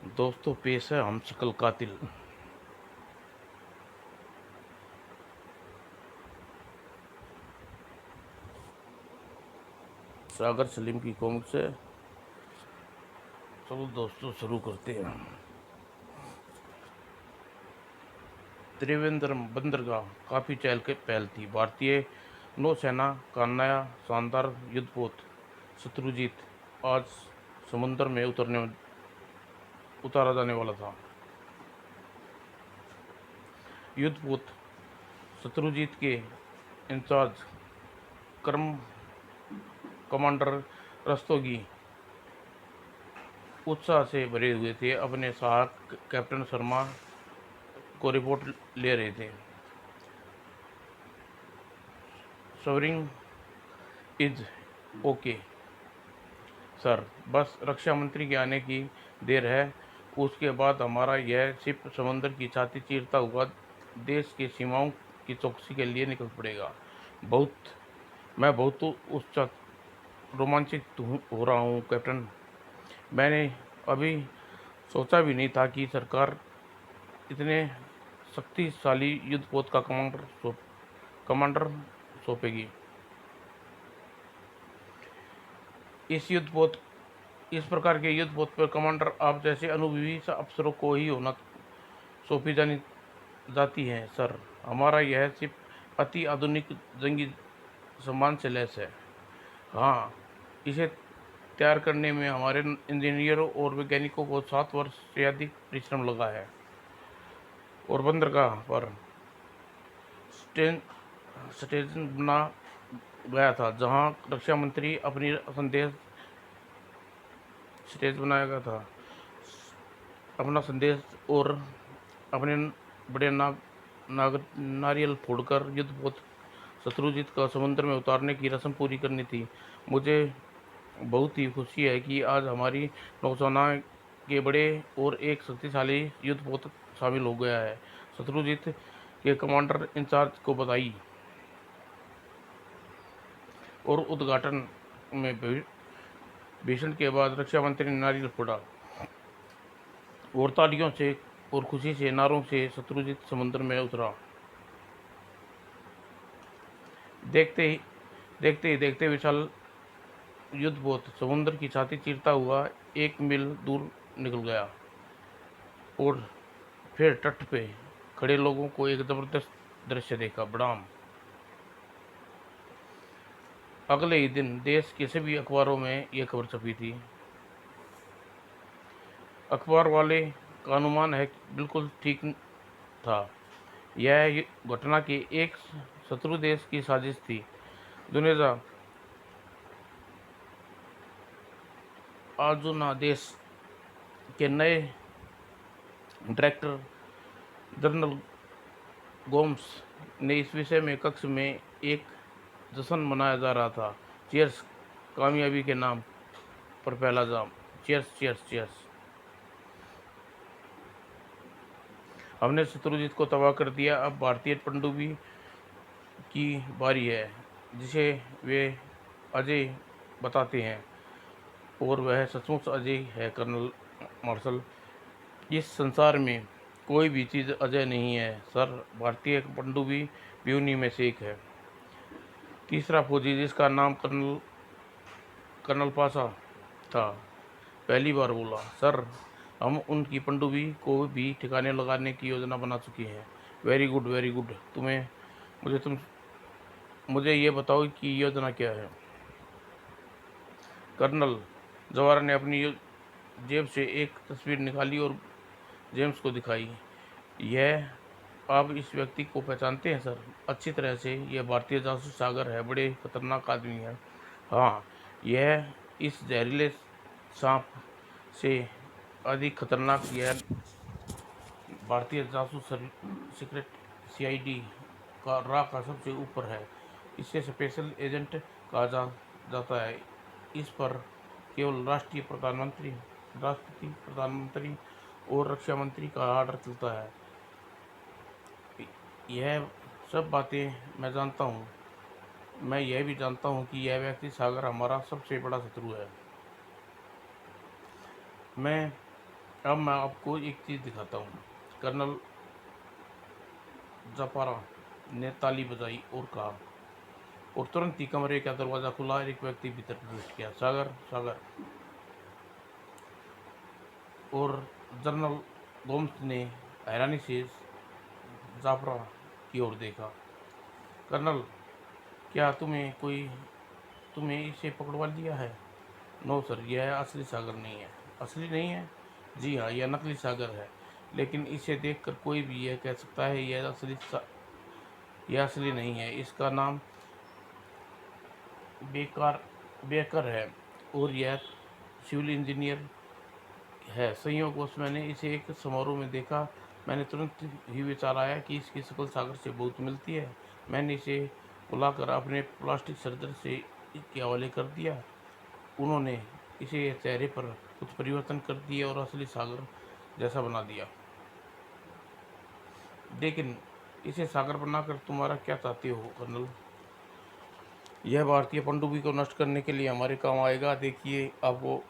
दोस्तों पेश है हम शकल कातिल। सागर सलीम की कॉमिक से। चलो दोस्तों शुरू करते हैं। त्रिवेंद्रम बंदरगाह काफ़ी चहल के पहल थी। भारतीय नौसेना का नया शानदार युद्धपोत शत्रुजीत आज समुद्र में उतारा जाने वाला था। युद्धपोत शत्रुजीत के इंचार्ज कर्म कमांडर रस्तोगी उत्साह से भरे हुए थे। अपने सहायक कैप्टन शर्मा को रिपोर्ट ले रहे थे। सवरिंग इज ओके सर, बस रक्षा मंत्री के आने की देर है। उसके बाद हमारा यह शिप समुद्र की छाती चीरता हुआ देश की सीमाओं की चौकसी के लिए निकल पड़ेगा। मैं बहुत रोमांचित हो रहा हूँ कैप्टन। मैंने अभी सोचा भी नहीं था कि सरकार इतने शक्तिशाली युद्धपोत का कमांडर सौंपेगी। इस प्रकार के युद्धपोत पर कमांडर आप जैसे अनुभवी अफसरों को ही होना सौंपी जानी जाती है सर। हमारा यह शिप अति आधुनिक जंगी सामान से लैस है। हाँ, इसे तैयार करने में हमारे इंजीनियरों और वैज्ञानिकों को 7 वर्ष से अधिक परिश्रम लगा है। और बंदरगाह पर स्टेशन बना गया था जहां रक्षा मंत्री अपनी संदेश स्टेज बनाया गया था अपना संदेश और अपने बड़े नारियल फोड़कर युद्धपोत शत्रुजीत का समुद्र में उतारने की रस्म पूरी करनी थी। मुझे बहुत ही खुशी है कि आज हमारी नौसेना के बड़े और एक शक्तिशाली युद्धपोत शामिल हो गया है। शत्रुजीत के कमांडर इंचार्ज को बधाई। और उद्घाटन में भीषण के बाद रक्षा मंत्री ने नारियल फोड़ा और तालियों से और खुशी से नारों से शत्रुजीत समुद्र में उतरा। देखते ही विशाल युद्धपोत समुद्र की छाती चीरता हुआ 1 मील दूर निकल गया और फिर तट पे खड़े लोगों को एक जबरदस्त दृश्य देखा। बड़ाम अगले ही दिन देश के सभी अखबारों में यह खबर छपी थी। अखबार वाले का अनुमान है बिल्कुल ठीक था। यह घटना की एक शत्रु देश की साजिश थी। दुनिया आर्जुना देश के नए डायरेक्टर जनरल गोम्स ने इस विषय में कक्ष में एक जश्न मनाया जा रहा था। चीयर्स, कामयाबी के नाम पर पहला जाम। Cheers cheers cheers. हमने शत्रुजीत को तबाह कर दिया। अब भारतीय पनडुब्बी की बारी है जिसे वे अजय बताते हैं, और वह सचमुच अजय है कर्नल मार्शल। इस संसार में कोई भी चीज़ अजय नहीं है सर। भारतीय पनडुब्बी भी उन्हीं में से एक है। तीसरा फौजी जिसका नाम कर्नल पाशा था पहली बार बोला, सर हम उनकी पनडुब्बी को भी ठिकाने लगाने की योजना बना चुके हैं। Very good very good. मुझे ये बताओ कि योजना क्या है। कर्नल जवाहर ने अपनी जेब से एक तस्वीर निकाली और जेम्स को दिखाई। यह आप इस व्यक्ति को पहचानते हैं सर? अच्छी तरह से। यह भारतीय जासूस सागर है, बड़े खतरनाक आदमी है। हाँ, यह इस जहरीले सांप से अधिक खतरनाक। यह भारतीय जासूस सीक्रेट सीआईडी का सबसे ऊपर है। इसे स्पेशल एजेंट कहा जाता है। इस पर केवल राष्ट्रपति, प्रधानमंत्री और रक्षा मंत्री का आर्डर चलता है। यह सब बातें मैं जानता हूँ। मैं यह भी जानता हूँ कि यह व्यक्ति सागर हमारा सबसे बड़ा शत्रु है। मैं अब मैं आपको एक चीज़ दिखाता हूँ। कर्नल जफारा ने ताली बजाई और कहा, और तुरंत ही कमरे का दरवाज़ा खुला और एक व्यक्ति भीतर प्रवेश किया। सागर सागर और जनरल गोम्स ने हैरानी से जाफरा की ओर देखा। कर्नल, क्या तुम्हें इसे पकड़वा लिया है? नो सर, यह असली सागर नहीं है। असली नहीं है? जी हाँ, यह नकली सागर है। लेकिन इसे देखकर कोई भी यह कह सकता है यह असली नहीं है। इसका नाम बेकार बेकर है और यह सिविल इंजीनियर है। संयोगवश मैंने इसे एक समारोह में देखा। मैंने तुरंत ही विचार आया कि इसकी शक्ल सागर से बहुत मिलती है। मैंने इसे बुलाकर अपने प्लास्टिक सर्जन से इसके हवाले कर दिया। उन्होंने इसे चेहरे पर कुछ परिवर्तन कर दिए और असली सागर जैसा बना दिया। लेकिन इसे सागर बनाकर तुम्हारा क्या चाहते हो कर्नल? यह भारतीय पनडुब्बी को नष्ट करने के लिए हमारे काम आएगा। देखिए, आपको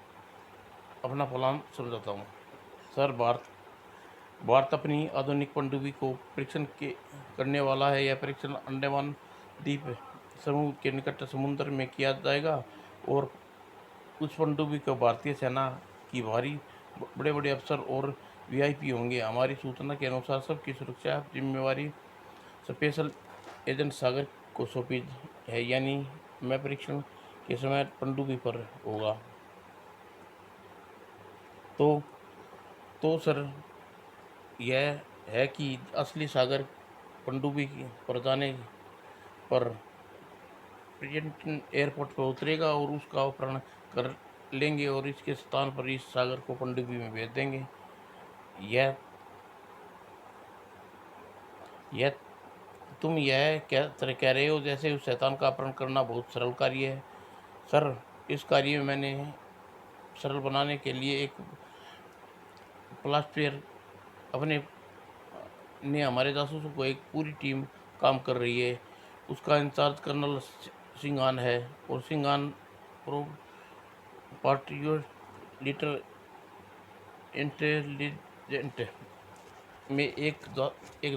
अपना प्लान समझाता हूँ। सर, भारत अपनी आधुनिक पनडुब्बी को परीक्षण करने वाला है। यह परीक्षण अंडमान द्वीप समूह के निकट समुद्र में किया जाएगा और उस पनडुब्बी को भारतीय सेना की भारी बड़े बड़े अफसर और वीआईपी होंगे। हमारी सूचना के अनुसार सबकी सुरक्षा जिम्मेवारी स्पेशल एजेंट सागर को सौंपी है, यानी मैं परीक्षण के समय पनडुब्बी पर होगा। तो सर, यह है कि असली सागर पनडुब्बी पर जाने पर प्रेजेंटन एयरपोर्ट पर उतरेगा और उसका अपहरण कर लेंगे और इसके स्थान पर इस सागर को पनडुब्बी में भेज देंगे। यह यह तुम यह कह रहे हो जैसे उस शैतान का अपहरण करना बहुत सरल कार्य है। सर, इस कार्य में मैंने सरल बनाने के लिए एक प्लास्टियर अपने ने हमारे जासूसों को एक पूरी टीम काम कर रही है। उसका इंचार्ज कर्नल सिंघान है और सिंघान प्रो पार्टियोर लिटर इंटेलिजेंट में एक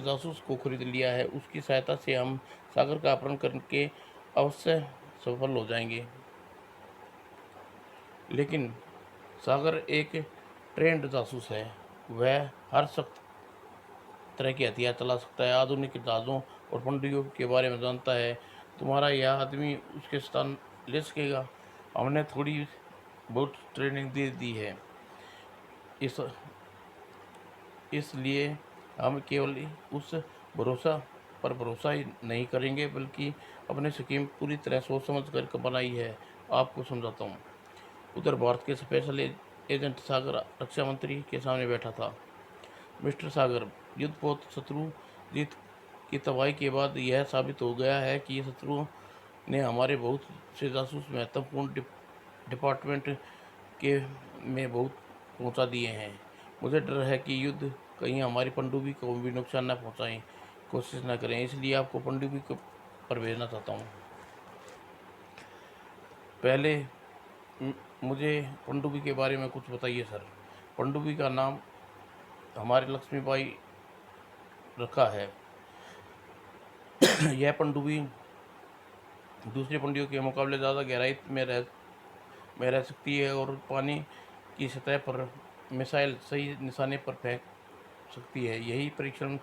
जासूस को खरीद लिया है। उसकी सहायता से हम सागर का अपहरण करके अवश्य सफल हो जाएंगे। लेकिन सागर एक ट्रेंड जासूस है। वह हर सख्त तरह की हथियार चला सकता है, आधुनिक जहाज़ों और पनडुब्बियों के बारे में जानता है। तुम्हारा यह आदमी उसके स्थान ले सकेगा? हमने थोड़ी बहुत ट्रेनिंग दे दी है। इस इसलिए हम केवल उस भरोसा पर भरोसा ही नहीं करेंगे, बल्कि अपनी स्कीम पूरी तरह सोच समझ कर बनाई है। आपको समझाता हूँ। उधर भारत के स्पेशल एजेंट सागर रक्षा मंत्री के सामने बैठा था। मिस्टर सागर, युद्धपोत शत्रु जीत की तबाही के बाद यह साबित हो गया है कि शत्रुओं ने हमारे बहुत से जासूस महत्वपूर्ण डिपार्टमेंट के में बहुत पहुंचा दिए हैं। मुझे डर है कि युद्ध कहीं हमारी पनडुब्बी को भी नुकसान न पहुंचाएं, कोशिश न करें। इसलिए आपको पनडुब्बी पर भेजना चाहता हूं। पहले मुझे पनडुब्बी के बारे में कुछ बताइए सर। पनडुब्बी का नाम हमारे लक्ष्मीबाई रखा है। यह पनडुब्बी दूसरी पनडुब्बियों के मुकाबले ज़्यादा गहराई में रह सकती है और पानी की सतह पर मिसाइल सही निशाने पर फेंक सकती है। यही परीक्षण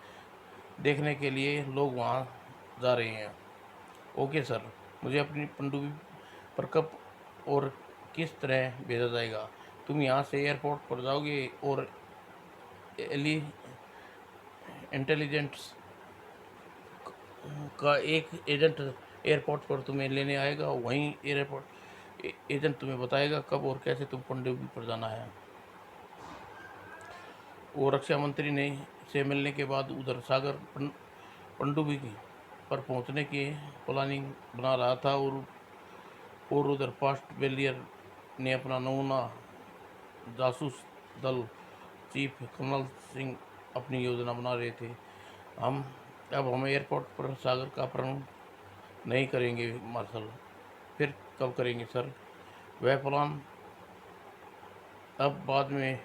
देखने के लिए लोग वहां जा रहे हैं। ओके सर, मुझे अपनी पनडुब्बी पर कब और किस तरह भेजा जाएगा? तुम यहाँ से एयरपोर्ट पर जाओगे और एली इंटेलिजेंस का एक एजेंट एयरपोर्ट पर तुम्हें लेने आएगा। वहीं एयरपोर्ट एजेंट तुम्हें बताएगा कब और कैसे तुम पनडुब्बी पर जाना है। वो रक्षा मंत्री ने से मिलने के बाद उधर सागर पनडुब्बी पर पहुंचने की प्लानिंग बना रहा था और उधर फास्ट बेलियर ने अपना नमूना जासूस दल चीफ कर्नल सिंह अपनी योजना बना रहे थे। हम एयरपोर्ट पर सागर का अपहरण नहीं करेंगे मार्शल। फिर कब करेंगे सर? वह प्लान अब बाद में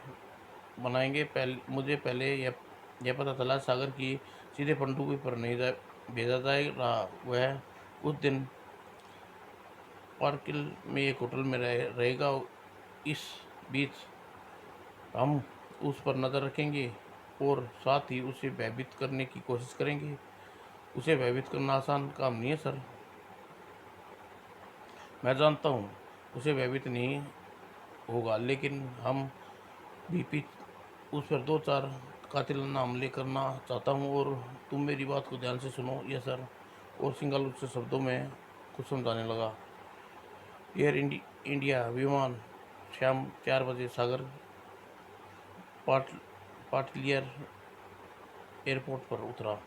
बनाएंगे। मुझे पहले यह पता चला सागर की सीधे पनडुब्बी पर नहीं भेजा जा रहा। वह उस दिन पार्किल में एक होटल में रहेगा। इस बीच हम उस पर नज़र रखेंगे और साथ ही उसे भयभीत करने की कोशिश करेंगे। उसे भयभीत करना आसान काम नहीं है सर। मैं जानता हूँ उसे भयभीत नहीं होगा, लेकिन हम भी उस पर 2-4 कातिलाना हमले करना चाहता हूँ। और तुम मेरी बात को ध्यान से सुनो। यह सर। और सिंगल उससे शब्दों में कुछ समझाने लगा। एयर इंडिया विमान शाम 4 बजे सागर पाटलियर एयरपोर्ट पर उतरा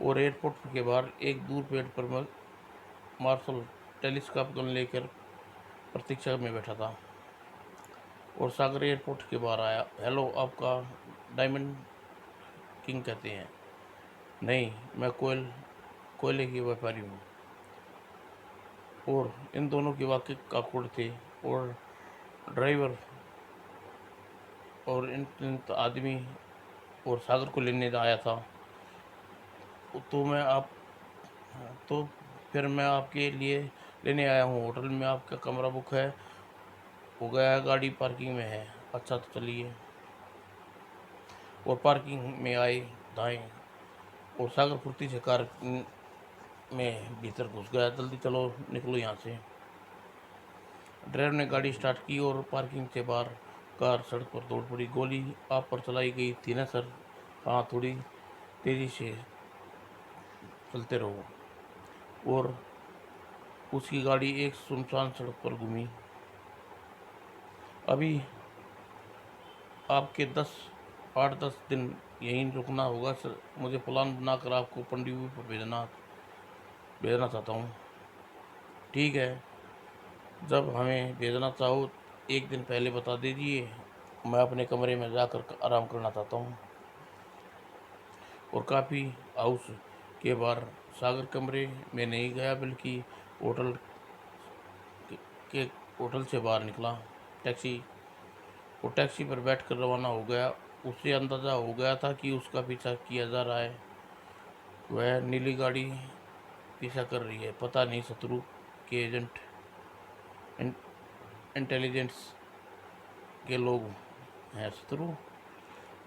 और एयरपोर्ट के बाहर एक दूर पेड़ पर मार्शल टेलीस्कोप गन लेकर प्रतीक्षा में बैठा था। और सागर एयरपोर्ट के बाहर आया। हेलो, आपका डायमंड किंग कहते हैं? नहीं, मैं कोयले की व्यापारी हूँ। और इन दोनों के वाक्य का कोड थे। और ड्राइवर और इन आदमी और सागर को लेने आया था। तो मैं आप तो फिर मैं आपके लिए लेने आया हूँ। होटल में आपका कमरा बुक है हो गया है, गाड़ी पार्किंग में है। अच्छा, तो चलिए। और पार्किंग में आए दाएं और सागर फुर्ती से कार में भीतर घुस गया। जल्दी चलो, निकलो यहाँ से। ड्राइवर ने गाड़ी स्टार्ट की और पार्किंग से बाहर कार सड़क पर दौड़ पड़ी। गोली आप पर चलाई गई थी ना सर? हाँ, थोड़ी तेज़ी से चलते रहो। और उसकी गाड़ी एक सुनसान सड़क पर घूमी। अभी आपके 8-10 दिन यहीं रुकना होगा सर। मुझे प्लान बनाकर आपको पनडुब्बी पर भेजना चाहता हूँ। ठीक है, जब हमें भेजना चाहो एक दिन पहले बता दीजिए। मैं अपने कमरे में जाकर आराम करना चाहता हूँ। और काफ़ी हाउस के बाहर सागर कमरे में नहीं गया, बल्कि होटल के होटल से बाहर निकला। टैक्सी पर बैठकर रवाना हो गया। उसे अंदाज़ा हो गया था कि उसका पीछा किया जा रहा है। वह नीली गाड़ी पीछा कर रही है। पता नहीं शत्रु के एजेंट, इंटेलिजेंस के लोग हैं शत्रु।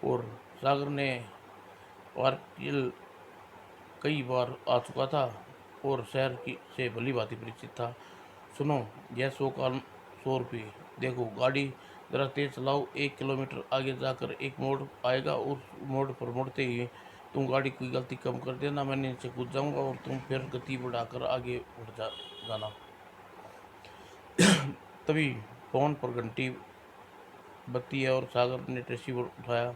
और सागर ने पार्किल कई बार आ चुका था और शहर की से भली भांति परिचित था। सुनो, यह 100 रुपये देखो। गाड़ी ज़रा तेज़ चलाओ। 1 किलोमीटर आगे जाकर एक मोड़ आएगा। उस मोड़ पर मुड़ते ही तुम गाड़ी की गलती कम कर देना। मैं नीचे कूद जाऊंगा और तुम फिर गति बढ़ाकर आगे बढ़ जाना। तभी फोन पर घंटी बत्ती है और सागर ने रिसीवर उठाया।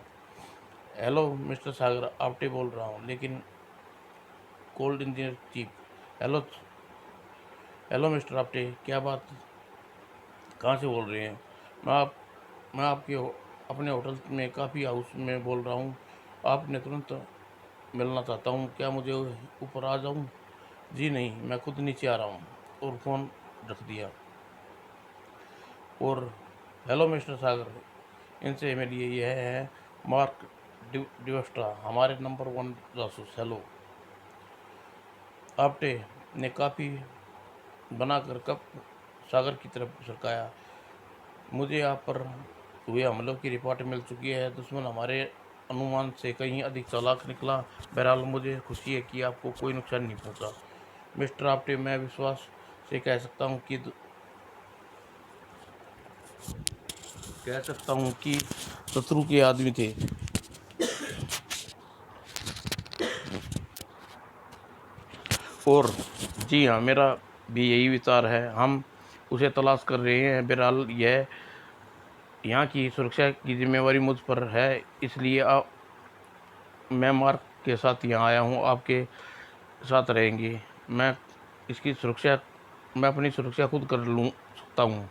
हेलो मिस्टर सागर, आपटे बोल रहा हूँ, लेकिन cold engineer chief. Hello hello mister Apte, क्या बात, कहाँ से बोल रहे हैं? मैं आपके अपने होटल में काफ़ी हाउस में बोल रहा हूँ। आपने तुरंत मिलना चाहता हूँ। क्या मुझे ऊपर आ जाऊँ? जी नहीं, मैं खुद नीचे आ रहा हूँ। और फ़ोन रख दिया। और हेलो मिस्टर सागर, इनसे मिलिए। यह है मार्क डिवेस्ट्रा, हमारे नंबर 1 जासूस। हेलो। आपटे ने काफ़ी बनाकर कप सागर की तरफ सरकाया। मुझे आप पर हुए हमलों की रिपोर्ट मिल चुकी है। दुश्मन हमारे अनुमान से कहीं अधिक चालाक निकला। बहरहाल मुझे खुशी है कि आपको कोई नुकसान नहीं पहुंचा। मिस्टर आपटे, मैं विश्वास से कह सकता हूं कि शत्रु के आदमी थे। और जी हाँ, मेरा भी यही विचार है। हम उसे तलाश कर रहे हैं। बहरहाल यहाँ की सुरक्षा की जिम्मेवारी मुझ पर है, इसलिए मैं मार्क के साथ यहाँ आया हूँ। आपके साथ रहेंगे। मैं इसकी सुरक्षा मैं अपनी सुरक्षा खुद कर लूँ सकता हूँ।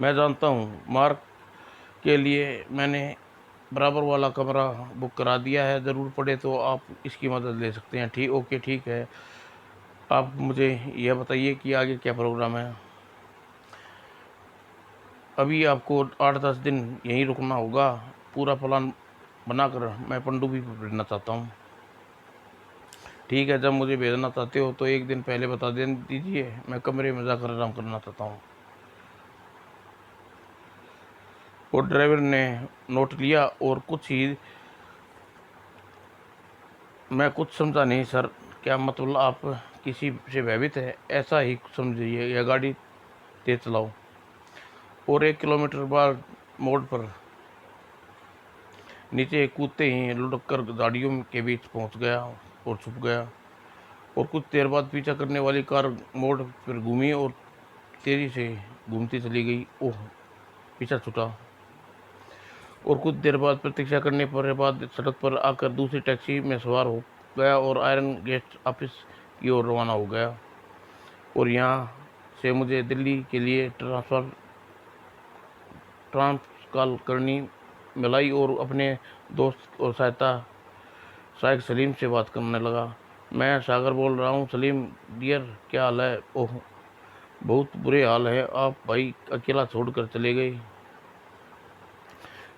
मैं जानता हूँ मार्क के लिए मैंने बराबर वाला कमरा बुक करा दिया है। ज़रूर पड़े तो आप इसकी मदद ले सकते हैं। ठीक, ओके, ठीक है। आप मुझे यह बताइए कि आगे क्या प्रोग्राम है? अभी आपको 8-10 दिन यहीं रुकना होगा। पूरा प्लान बनाकर मैं पनडुब्बी पर भेजना चाहता हूँ। ठीक है, जब मुझे भेजना चाहते हो तो एक दिन पहले बता दीजिए, मैं कमरे में जाकर आराम करना चाहता हूँ। और ड्राइवर ने नोट लिया और मैं कुछ समझा नहीं सर। क्या मतलब, आप किसी से भयभीत है? ऐसा ही समझिए या गाड़ी तेज चलाओ। और 1 किलोमीटर बाद मोड़ पर नीचे कूदते ही लुढ़क कर गाड़ियों के बीच पहुंच गया और छुप गया। और कुछ देर बाद पीछा करने वाली कार मोड़ पर घूमी और तेजी से घूमती चली गई। ओह, पीछा छूटा। और कुछ देर बाद प्रतीक्षा करने पर बाद सड़क पर आकर दूसरी टैक्सी में सवार हो गया और आयरन गेट ऑफिस की ओर रवाना हो गया। और यहाँ से मुझे दिल्ली के लिए ट्रांसकॉल करनी मिलाई और अपने दोस्त और सहायक सलीम से बात करने लगा। मैं सागर बोल रहा हूँ। सलीम डियर, क्या हाल है? ओह, बहुत बुरे हाल है। आप भाई अकेला छोड़कर चले गए।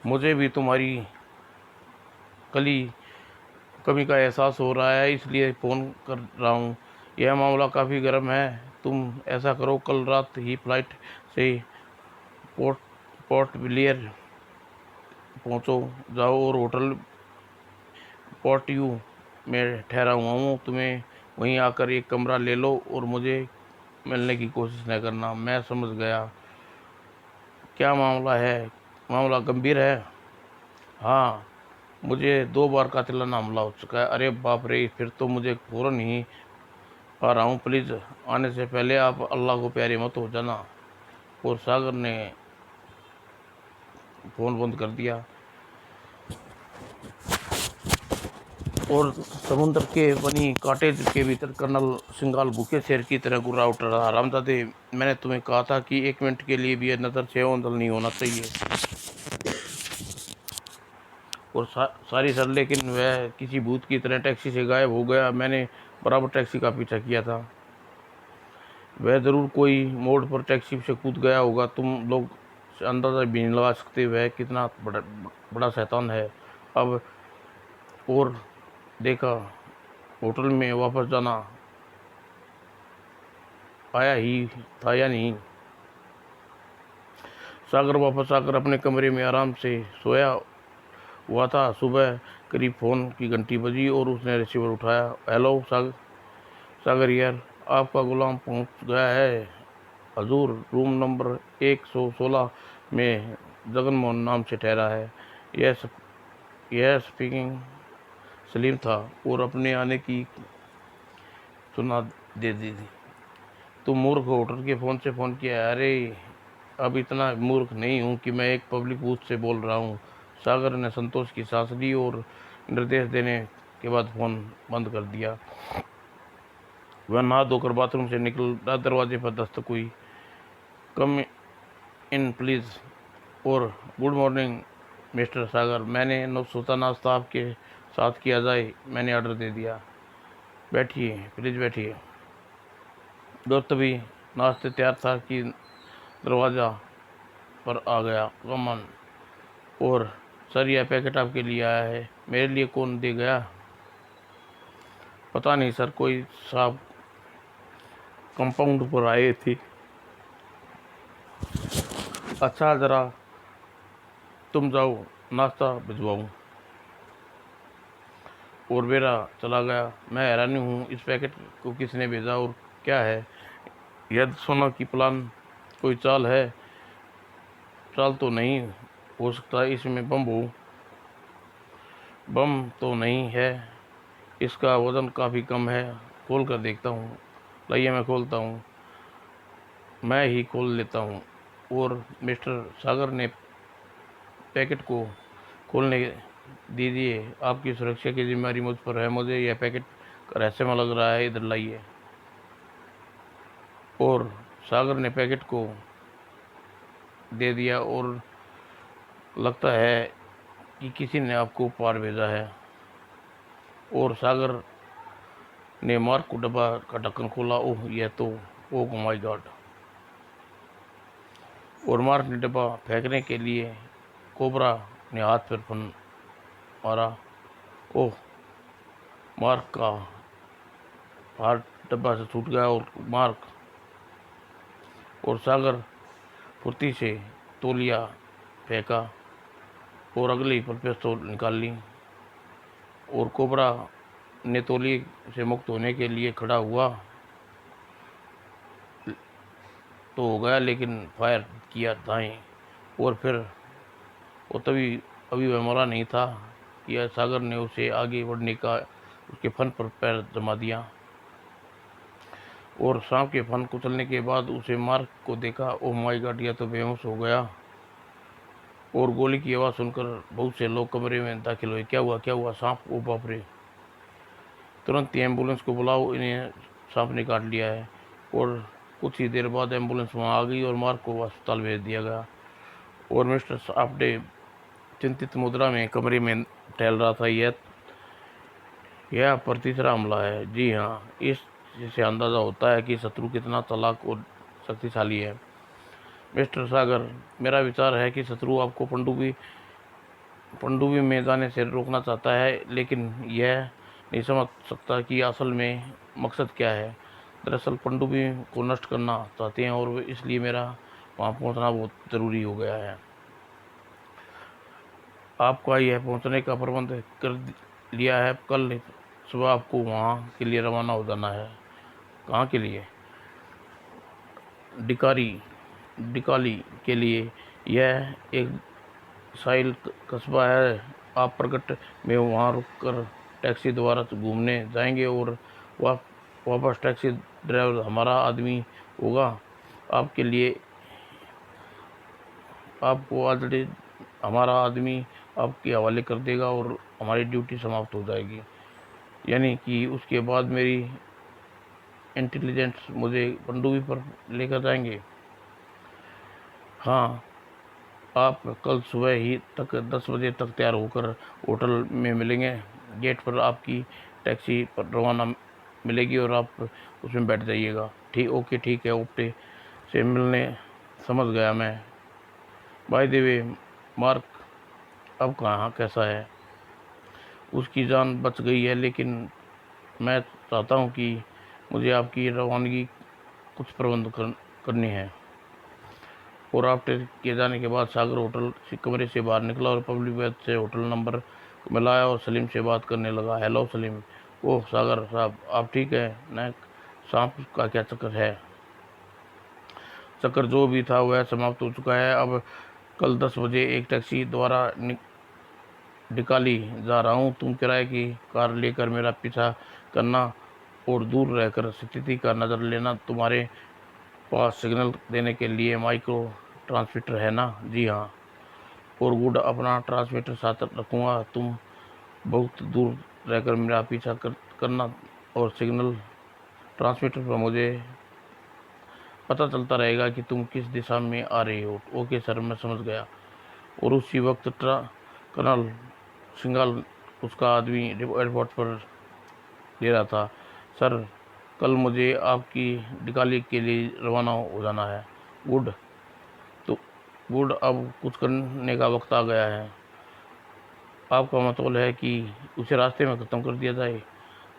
मुझे भी तुम्हारी कली कमी का एहसास हो रहा है, इसलिए फ़ोन कर रहा हूँ। यह मामला काफ़ी गर्म है। तुम ऐसा करो, कल रात ही फ्लाइट से पोर्ट पोर्ट ब्लेयर पहुँचो जाओ और होटल पोर्ट यू में ठहरा हुआ हूँ। तुम्हें वहीं आकर एक कमरा ले लो और मुझे मिलने की कोशिश न करना। मैं समझ गया। क्या मामला है? मामला गंभीर है। हाँ, मुझे 2 बार कातिलाना हमला हो चुका है। अरे बाप रे! फिर तो मुझे फ़ौरन ही आ रहा हूँ। प्लीज़ आने से पहले आप अल्लाह को प्यारे मत हो जाना। और सागर ने फ़ोन बंद कर दिया और समुद्र के बनी कॉटेज के भीतर कर्नल सिंघाल भूखे शेर की तरह गुर्रा उठ रहा। हरामजादे, मैंने तुम्हें कहा था कि 1 मिनट के लिए भी नज़र से ओंधल नहीं होना चाहिए। और सारी सर, लेकिन वह किसी भूत की तरह टैक्सी से गायब हो गया। मैंने बराबर टैक्सी का पीछा किया था। वह ज़रूर कोई मोड़ पर टैक्सी से कूद गया होगा। तुम लोग अंदाज़ा भी नहीं लगा सकते वह कितना बड़ा शैतान है। अब और देखा, होटल में वापस जाना आया ही था या नहीं। सागर वापस आकर अपने कमरे में आराम से सोया हुआ था। सुबह करीब फ़ोन की घंटी बजी और उसने रिसीवर उठाया। हेलो सागर यार, आपका गुलाम पहुंच गया है हजूर। रूम नंबर 116 में जगनमोहन नाम से ठहरा है। यह स्पीकिंग सलीम था और अपने आने की सुना दे दी थी। तुम मूर्ख हो, होटल के फ़ोन से फ़ोन किया? अरे, अब इतना मूर्ख नहीं हूँ कि मैं एक पब्लिक बूथ से बोल रहा हूँ। सागर ने संतोष की सांस ली और निर्देश देने के बाद फ़ोन बंद कर दिया। वह नहा धोकर बाथरूम से निकला। दरवाजे पर दस्तक हुई। कम इन प्लीज़। और गुड मॉर्निंग मिस्टर सागर। मैंने सोचा नाश्ता आपके साथ किया जाए। मैंने ऑर्डर दे दिया। बैठिए, प्लीज़ बैठिए। दोस्त भी नाश्ते तैयार था कि दरवाज़ा पर आ गया। कमन। और सर, यह पैकेट आपके लिए आया है। मेरे लिए कौन दे गया? पता नहीं सर, कोई साहब कंपाउंड पर आए थे। अच्छा, ज़रा तुम जाओ, नाश्ता भिजवाऊँ। और मेरा चला गया। मैं हैरानी हूँ, इस पैकेट को किसने भेजा और क्या है? यह सोना की प्लान कोई चाल है? चाल तो नहीं हो सकता इसमें बम हो? बम तो नहीं है। इसका वज़न काफ़ी कम है। खोल कर देखता हूँ। लाइए, मैं खोलता हूँ। मैं ही खोल लेता हूँ। और मिस्टर सागर ने पैकेट को खोलने दीजिए। आपकी सुरक्षा की जिम्मेदारी मुझ पर है। मुझे यह पैकेट रहस्यमय लग रहा है। इधर लाइए। और सागर ने पैकेट को दे दिया। और लगता है कि किसी ने आपको उपहार भेजा है। और सागर ने मार्क डब्बा का ढक्कन खोला। ओह, यह तो, ओह माय गॉड! और मार्क ने डब्बा फेंकने के लिए कोबरा ने हाथ पर फन मारा। ओह! मार्क का हाथ डब्बा से छूट गया और मार्क और सागर फुर्ती से तौलिया फेंका और अगले ही पल पिस्तौल निकाल ली और कोबरा ने तौलिए से मुक्त होने के लिए खड़ा हुआ तो हो गया, लेकिन फायर किया दाएं और फिर वो तभी अभी वह मरा नहीं था कि सागर ने उसे आगे बढ़ने का उसके फन पर पैर जमा दिया और सांप के फन कुचलने के बाद उसे मार्क को देखा। Oh my God! यह तो बेहोश हो गया और गोली की आवाज़ सुनकर बहुत से लोग कमरे में दाखिल हुए। क्या हुआ? क्या हुआ? सांप! ओ बाप रे! तुरंत ही एम्बुलेंस को बुलाओ, इन्हें सांप ने काट लिया है। और कुछ ही देर बाद एम्बुलेंस वहां आ गई और मार्क को अस्पताल भेज दिया गया और मिस्टर सापडे चिंतित मुद्रा में कमरे में टहल रहा था। यह पर तीसरा हमला है। जी हाँ, इससे अंदाजा होता है कि शत्रु कितना चालाक और शक्तिशाली है। मिस्टर सागर, मेरा विचार है कि शत्रु आपको पनडुब्बी में जाने से रोकना चाहता है, लेकिन यह नहीं समझ सकता कि असल में मकसद क्या है। दरअसल पनडुब्बी को नष्ट करना चाहते हैं और इसलिए मेरा वहां पहुंचना बहुत ज़रूरी हो गया है। आपका यह पहुंचने का प्रबंध कर लिया है। कल सुबह आपको वहां के लिए रवाना हो जाना है। कहाँ के लिए? डिकाली के लिए। यह एक साहिल कस्बा है। आप प्रगट में वहां रुककर टैक्सी द्वारा घूमने जाएंगे और वापस टैक्सी ड्राइवर हमारा आदमी होगा। आपके लिए आपको ऑलरेडी हमारा आदमी आपके हवाले कर देगा और हमारी ड्यूटी समाप्त हो जाएगी। यानी कि उसके बाद मेरी इंटेलिजेंस मुझे पनडुब्बी पर लेकर जाएंगे। हाँ, आप कल सुबह ही तक 10 बजे तक तैयार होकर होटल में मिलेंगे। गेट पर आपकी टैक्सी पर रवाना मिलेगी और आप उसमें बैठ जाइएगा। ओके, ठीक है। ओपटे से मिलने समझ गया मैं। बाय द वे, मार्क अब कहाँ कैसा है? उसकी जान बच गई है, लेकिन मैं चाहता हूँ कि मुझे आपकी रवानगी कुछ प्रबंध करनी है। और आफ्टर किए जाने के बाद सागर होटल कमरे से बाहर निकला और पब्लिक बाथ से होटल नंबर को मिलाया और सलीम से बात करने लगा। हेलो सलीम। ओह सागर साहब, आप ठीक है ना? सांप का क्या चक्कर है? चक्कर जो भी था वह समाप्त हो चुका है। अब कल 10 बजे एक टैक्सी द्वारा डिकाली जा रहा हूँ। तुम किराए की कार लेकर मेरा पीछा करना और दूर रहकर स्थिति का नज़र लेना। तुम्हारे पास सिग्नल देने के लिए माइक्रो ट्रांसमीटर है ना? जी हाँ। और गुड, अपना ट्रांसमीटर साथ रखूँगा। तुम बहुत दूर रहकर मेरा पीछा करना और सिग्नल ट्रांसमीटर पर मुझे पता चलता रहेगा कि तुम किस दिशा में आ रही हो। ओके सर, मैं समझ गया। और उसी वक्त कर्नल सिंघाल उसका आदमी एयरपोर्ट पर ले रहा था। सर, कल मुझे आपकी डिकाली के लिए रवाना हो जाना है। गुड। तो गुड, अब कुछ करने का वक्त आ गया है। आपका मतलब है कि उसे रास्ते में ख़त्म कर दिया जाए?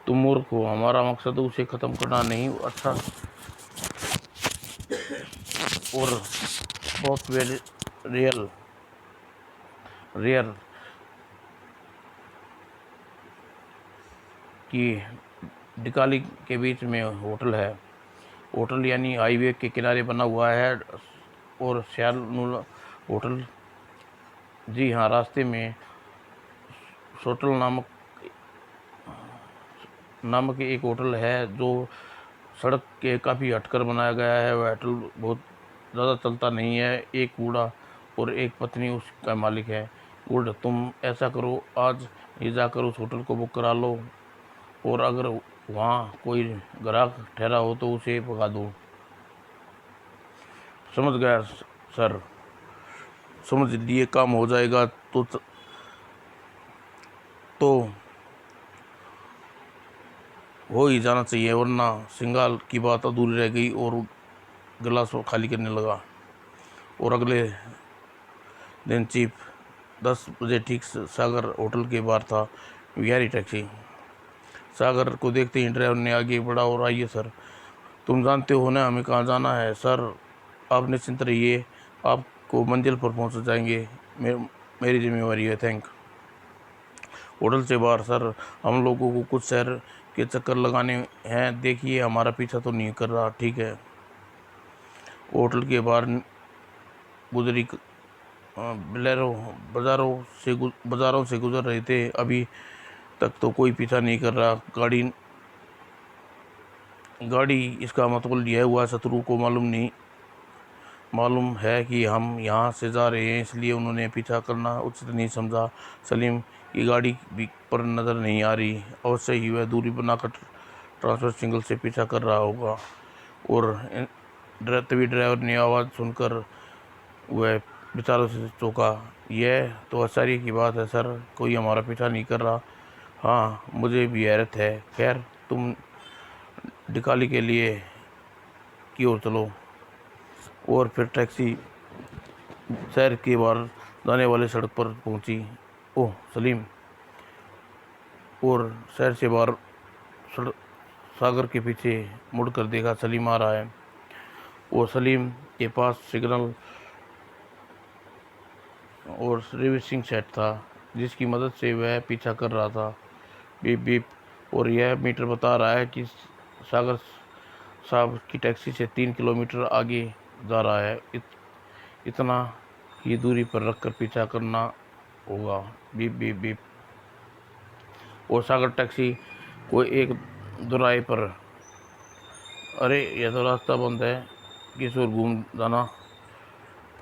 तुम मूर्ख हो, हमारा मकसद उसे ख़त्म करना नहीं। अच्छा, और बहुत रेयर कि डिकाली के बीच में होटल है। होटल यानी हाईवे के किनारे बना हुआ है और श्यालनुल होटल। जी हाँ, रास्ते में सोटल नामक एक होटल है जो सड़क के काफ़ी हटकर बनाया गया है। वह होटल बहुत ज़्यादा चलता नहीं है। एक बूढ़ा और एक पत्नी उसका मालिक है। गुड, तुम ऐसा करो, आज ही जाकर उस होटल को बुक करा लो और अगर वहाँ कोई ग्राहक ठहरा हो तो उसे भगा दो। समझ गया सर, समझ लिए। काम हो जाएगा तो हो ही जाना चाहिए, वरना सिंगाल की बात अधूरी रह गई और गिलास खाली करने लगा। और अगले दिन चीफ 10 बजे ठीक सागर होटल के बाहर था विहारी टैक्सी। सागर को देखते ही ड्राइवर ने आगे बढ़ा और आइए सर, तुम जानते हो ना हमें कहाँ जाना है। सर आप निश्चिंत रहिए, आपको मंजिल पर पहुँच जाएंगे, मेरी जिम्मेवारी है। थैंक। होटल से बाहर, सर हम लोगों को कुछ शहर के चक्कर लगाने हैं, देखिए हमारा पीछा तो नहीं कर रहा। ठीक है। होटल के बाहर गुजरी बोलेरो बाजारों से गुजर रहे थे। अभी तक तो कोई पीछा नहीं कर रहा। गाड़ी इसका मतलब यह हुआ शत्रु को मालूम है कि हम यहाँ से जा रहे हैं, इसलिए उन्होंने पीछा करना उचित नहीं समझा। सलीम की गाड़ी भी पर नज़र नहीं आ रही। अवश्य ही वह दूरी बनाकर ट्रांसफर सिग्नल से पीछा कर रहा होगा। और तभी ड्राइवर ने आवाज़ सुनकर वह बेचारों से चौंका। यह तो आश्चर्य की बात है सर, कोई हमारा पीछा नहीं कर रहा। हाँ मुझे भी हैरत है। खैर तुम डिकाली के लिए की ओर चलो। और फिर टैक्सी शहर के बाहर जाने वाले सड़क पर पहुंची। ओह सलीम। और शहर से बाहर सागर के पीछे मुड़कर देखा, सलीम आ रहा है। और सलीम के पास सिग्नल और रिवर्सिंग सेट था, जिसकी मदद से वह पीछा कर रहा था। Beep beep. और यह मीटर बता रहा है कि सागर साहब की टैक्सी से 3 किलोमीटर आगे जा रहा है। इतना ही दूरी पर रखकर पीछा करना होगा। Beep beep beep. और सागर टैक्सी को एक दोराहे पर, अरे यह तो रास्ता बंद है, किस ओर घूम जाना।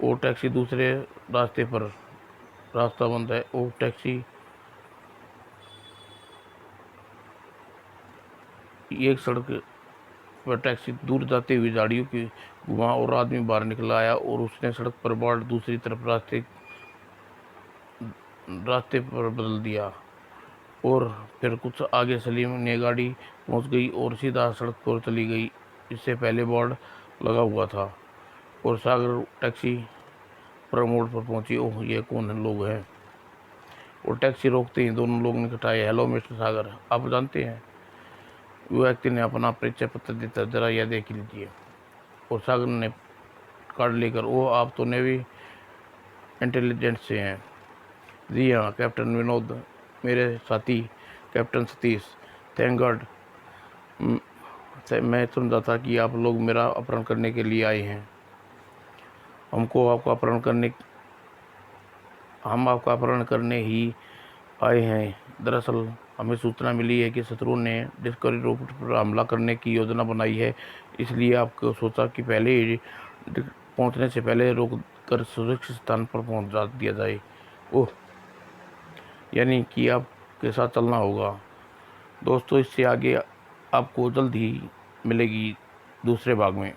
और टैक्सी दूसरे रास्ते पर, रास्ता बंद है। और टैक्सी एक सड़क पर टैक्सी दूर जाते हुए झाड़ियों की घुमा और आदमी बाहर निकल आया और उसने सड़क पर बाढ़ दूसरी तरफ रास्ते पर बदल दिया। और फिर कुछ आगे सलीम ने गाड़ी पहुंच गई और सीधा सड़क पर चली गई, इससे पहले बोर्ड लगा हुआ था। और सागर टैक्सी पर मोड़ पर पहुंची। ओह ये कौन लोग हैं। और टैक्सी रोकते ही दोनों लोग ने कटाए। हेलो मिस्टर सागर, आप जानते हैं। व्यक्ति ने अपना परिचय पत्र देता, जरा यह देख लीजिए। और सागर ने कार्ड लेकर, ओ आप तो नेवी इंटेलिजेंस से हैं। जी हाँ कैप्टन विनोद, मेरे साथी कैप्टन सतीश। Thank God. मैं समझा था कि आप लोग मेरा अपहरण करने के लिए आए हैं। हम आपका अपहरण करने ही आए हैं। दरअसल हमें सूचना मिली है कि शत्रु ने डिस्कवरी रोबोट पर हमला करने की योजना बनाई है, इसलिए आपको सोचा कि पहुंचने से पहले रोक कर सुरक्षित स्थान पर पहुंचा दिया जाए। ओह यानी कि आपके साथ चलना होगा। दोस्तों इससे आगे आपको जल्द ही मिलेगी दूसरे भाग में।